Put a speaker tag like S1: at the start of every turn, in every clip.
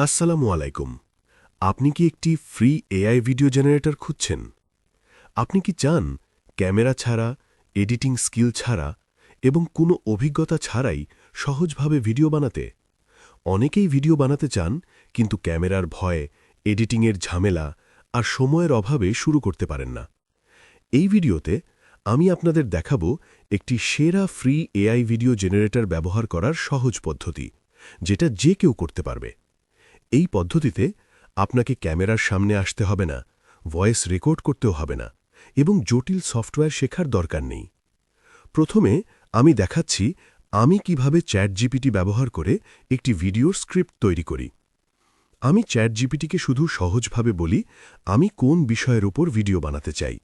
S1: আসসালামু আলাইকুম। আপনি কি একটি ফ্রি এআই ভিডিও জেনারেটর খুঁজছেন? আপনি কি চান ক্যামেরা ছাড়া, এডিটিং স্কিল ছাড়া এবং কোনো অভিজ্ঞতা ছাড়াই সহজভাবে ভিডিও বানাতে? অনেকেই ভিডিও বানাতে চান, কিন্তু ক্যামেরার ভয়ে, এডিটিংয়ের ঝামেলা আর সময়ের অভাবে শুরু করতে পারেন না। এই ভিডিওতে আমি আপনাদের দেখাবো একটি সেরা ফ্রি এআই ভিডিও জেনারেটর ব্যবহার করার সহজ পদ্ধতি, যেটা যে কেউ করতে পারবে। এই পদ্ধতিতে আপনাকে ক্যামেরার সামনে আসতে হবে না, ভয়েস রেকর্ড করতেও হবে না এবং জটিল সফটওয়্যার শেখার দরকার নেই। প্রথমে আমি দেখাচ্ছি আমি কিভাবে চ্যাটজিপিটি ব্যবহার করে একটি ভিডিওর স্ক্রিপ্ট তৈরি করি। আমি চ্যাটজিপিটিকে শুধু সহজভাবে বলি আমি কোন বিষয়ের উপর ভিডিও বানাতে চাই,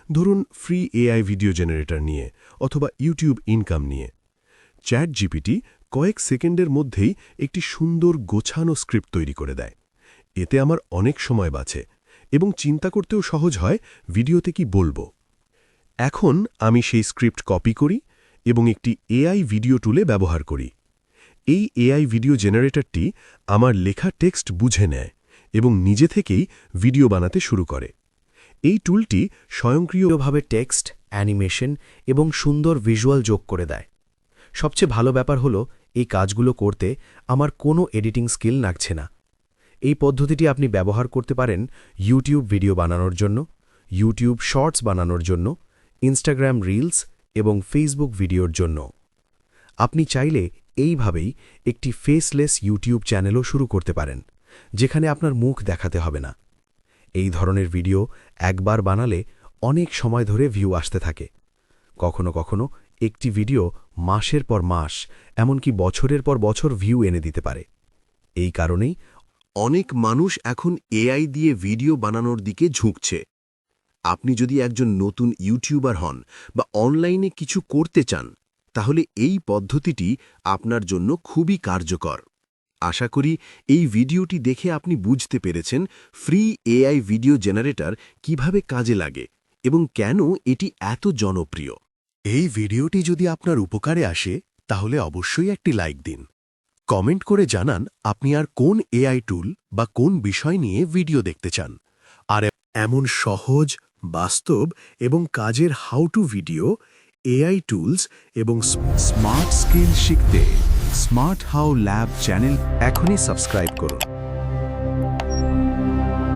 S1: ধরুন ফ্রি এআই ভিডিও জেনারেটর নিয়ে অথবা ইউটিউব ইনকাম নিয়ে। চ্যাটজিপিটি কয়েক সেকেন্ডের মধ্যেই একটি সুন্দর গোছানো স্ক্রিপ্ট তৈরি করে দেয়। এতে আমার অনেক সময় বাঁচে এবং চিন্তা করতেও সহজ হয় ভিডিওতে কি বলবো। এখন আমি সেই স্ক্রিপ্ট কপি করি এবং একটি এআই ভিডিও টুলে ব্যবহার করি। এই এআই ভিডিও জেনারেটরটি আমার লেখা টেক্সট বুঝে নেয় এবং নিজে থেকেই ভিডিও বানাতে শুরু করে। এই টুলটি স্বয়ংক্রিয়ভাবে
S2: টেক্সট, অ্যানিমেশন এবং সুন্দর ভিজুয়াল যোগ করে দেয়। সবচেয়ে ভালো ব্যাপার হলো এই কাজগুলো করতে আমার কোনো এডিটিং স্কিল লাগছে না। এই পদ্ধতিটি আপনি ব্যবহার করতে পারেন ইউটিউব ভিডিও বানানোর জন্য, ইউটিউব শর্টস বানানোর জন্য, ইনস্টাগ্রাম রিলস এবং ফেসবুক ভিডিওর জন্য। আপনি চাইলে এইভাবেই একটি ফেসলেস ইউটিউব চ্যানেলও শুরু করতে পারেন, যেখানে আপনার মুখ দেখাতে হবে না। এই ধরনের ভিডিও একবার বানালে অনেক সময় ধরে ভিউ আসতে থাকে। কখনো কখনো একটি ভিডিও মাসের পর মাস, এমনকি বছরের পর বছর ভিউ এনে দিতে পারে। এই কারণেই
S1: অনেক মানুষ এখন এআই দিয়ে ভিডিও বানানোর দিকে ঝুঁকছে। আপনি যদি একজন নতুন ইউটিউবার হন বা অনলাইনে কিছু করতে চান, তাহলে এই পদ্ধতিটি আপনার জন্য খুবই কার্যকর। আশা করি এই ভিডিওটি দেখে আপনি বুঝতে পেরেছেন ফ্রি এআই ভিডিও জেনারেটর কিভাবে কাজে লাগে এবং কেন এটি এত জনপ্রিয়। এই ভিডিওটি যদি আপনার উপকারে আসে, তাহলে অবশ্যই একটি লাইক দিন। কমেন্ট করে জানান আপনি আর কোন এআই টুল বা কোন বিষয় নিয়ে ভিডিও দেখতে চান। আর এমন সহজ, বাস্তব এবং কাজের how to video, AI tools এবং স্মার্ট স্কিল শিখতে স্মার্ট হাউ ল্যাব চ্যানেল এখনই সাবস্ক্রাইব করুন।